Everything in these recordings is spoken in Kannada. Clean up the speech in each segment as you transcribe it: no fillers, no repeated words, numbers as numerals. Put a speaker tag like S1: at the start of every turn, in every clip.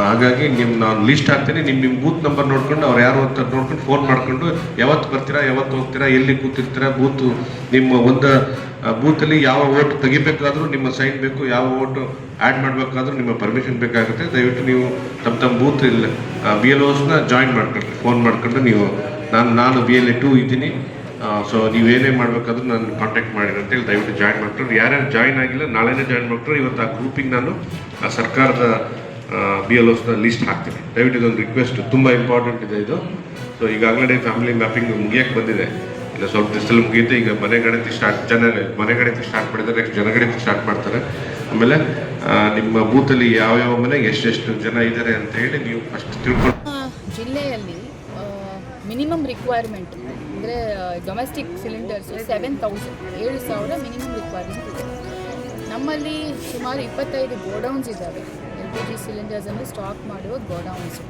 S1: ಹಾಗಾಗಿ ನಾನು ಲಿಸ್ಟ್ ಹಾಕ್ತೀನಿ. ನಿಮ್ಮ ಬೂತ್ ನಂಬರ್ ನೋಡ್ಕೊಂಡು ಅವ್ರು ಯಾರು ಅಂತ ನೋಡ್ಕೊಂಡು ಫೋನ್ ಮಾಡ್ಕೊಂಡು ಯಾವತ್ತು ಬರ್ತೀರಾ, ಯಾವತ್ತು ಹೋಗ್ತೀರಾ, ಎಲ್ಲಿ ಕೂತಿರ್ತೀರಾ, ನಿಮ್ಮ ಒಂದು ಬೂತಲ್ಲಿ ಯಾವ ಓಟ್ ತೆಗಿಬೇಕಾದ್ರೂ ನಿಮ್ಮ ಸೈನ್ ಬೇಕು, ಯಾವ ಓಟು ಆ್ಯಡ್ ಮಾಡಬೇಕಾದ್ರೂ ನಿಮ್ಮ ಪರ್ಮಿಷನ್ ಬೇಕಾಗುತ್ತೆ. ದಯವಿಟ್ಟು ನೀವು ತಮ್ಮ ಬೂತ್ ಇಲ್ಲ BLOಸ್ನ ಜಾಯಿನ್ ಮಾಡ್ಕೊಳ್ರಿ. ಫೋನ್ ಮಾಡ್ಕೊಂಡು ನೀವು ನಾನು BLA 2 ಇದ್ದೀನಿ, ಸೊ ನೀವೇನೇ ಮಾಡಬೇಕಾದ್ರೂ ನಾನು ಕಾಂಟ್ಯಾಕ್ಟ್ ಮಾಡಿರಿ ಅಂತೇಳಿ ದಯವಿಟ್ಟು ಜಾಯಿನ್ ಮಾಡ್ಕೊಂಡ್ರು. ಯಾರ್ಯಾರು ಜಾಯಿನ್ ಆಗಿಲ್ಲ ನಾಳೆನೇ ಜಾಯಿನ್ ಮಾಡ್ಕೊಂಡ್ರು. ಇವತ್ತು ಆ ಗ್ರೂಪಿಗೆ ನಾನು ಸರ್ಕಾರದ BLOಸ್ನ ಲಿಸ್ಟ್ ಹಾಕ್ತೀನಿ. ದಯವಿಟ್ಟು ಇದೊಂದು ರಿಕ್ವೆಸ್ಟ್, ತುಂಬ ಇಂಪಾರ್ಟೆಂಟ್ ಇದೆ ಇದು. ಸೊ ಈಗಾಗಲೇ ಫ್ಯಾಮಿಲಿ ಮ್ಯಾಪಿಂಗ್ ಮುಗಿಯಕ್ಕೆ ಬಂದಿದೆ, ಇಲ್ಲ ಸ್ವಲ್ಪ ದಿವಸದಲ್ಲಿ ಮುಗಿಯುತ್ತೆ. ಈಗ ಮನೆ ಗಣತಿ ಸ್ಟಾರ್ಟ್ ಮಾಡಿದ್ದಾರೆ, ನೆಕ್ಸ್ಟ್ ಜನಗಣತಿ ಸ್ಟಾರ್ಟ್ ಮಾಡ್ತಾರೆ. ಆಮೇಲೆ ನಿಮ್ಮ ಬೂತಲ್ಲಿ ಯಾವ್ಯಾವ ಮನೆಗೆ ಎಷ್ಟೆಷ್ಟು ಜನ ಇದ್ದಾರೆ ಅಂತ ಹೇಳಿ ನೀವು ಫಸ್ಟ್ ತಿಳ್ಕೊಂಡು.
S2: ಜಿಲ್ಲೆಯಲ್ಲಿ ಮಿನಿಮಮ್ ರಿಕ್ವೈರ್ಮೆಂಟ್ ಅಂದರೆ ಡೊಮೆಸ್ಟಿಕ್ ಸಿಲಿಂಡರ್ಸು 7,000 ಮಿನಿಮಮ್ ರಿಕ್ವೈರ್ಮೆಂಟ್ ಇದೆ. ನಮ್ಮಲ್ಲಿ ಸುಮಾರು 25 ಗೋಡೌನ್ಸ್ ಇದ್ದಾವೆ. LPG ಸಿಲಿಂಡರ್ಸನ್ನು ಸ್ಟಾಕ್ ಮಾಡುವ ಗೋಡೌನ್ಸು.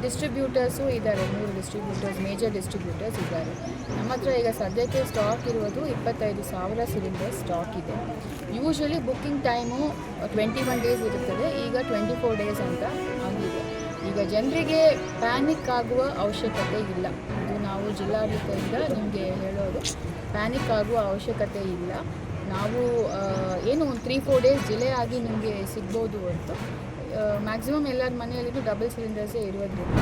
S2: ಡಿಸ್ಟ್ರಿಬ್ಯೂಟರ್ಸು ಇದ್ದಾರೆ, 3 ಡಿಸ್ಟ್ರಿಬ್ಯೂಟರ್ಸ್, ಮೇಜರ್ ಡಿಸ್ಟ್ರಿಬ್ಯೂಟರ್ಸ್ ಇದ್ದಾರೆ. ನಮ್ಮ ಹತ್ರ ಈಗ ಸದ್ಯಕ್ಕೆ ಸ್ಟಾಕ್ ಇರುವುದು 25,000 ಸಿಲಿಂಡರ್ಸ್ ಸ್ಟಾಕ್ ಇದೆ. ಯೂಶ್ವಲಿ ಬುಕ್ಕಿಂಗ್ ಟೈಮು 21 ಡೇಸ್ ಇರುತ್ತದೆ, ಈಗ 24 ಡೇಸ್ ಅಂತ ಆಗಿದೆ. ಈಗ ಜನರಿಗೆ ಪ್ಯಾನಿಕ್ ಆಗುವ ಅವಶ್ಯಕತೆ ಇಲ್ಲ. ಇದು ನಾವು ಜಿಲ್ಲಾಡಳಿತದಿಂದ ನಿಮಗೆ ಹೇಳೋದು, ಪ್ಯಾನಿಕ್ ಆಗುವ ಅವಶ್ಯಕತೆ ಇಲ್ಲ. ನಾವು ಏನು ಒಂದು 3-4 ಡೇಸ್ ಡಿಲೇ ಆಗಿ ನಿಮಗೆ ಸಿಗ್ಬೋದು ಅಂತ. ಮ್ಯಾಕ್ಸಿಮಮ್ ಎಲ್ಲರ ಮನೆಯಲ್ಲಿಯೂ ಡಬಲ್ ಸಿಲಿಂಡರ್ಸೇ ಇರೋದ್ರಿಂದ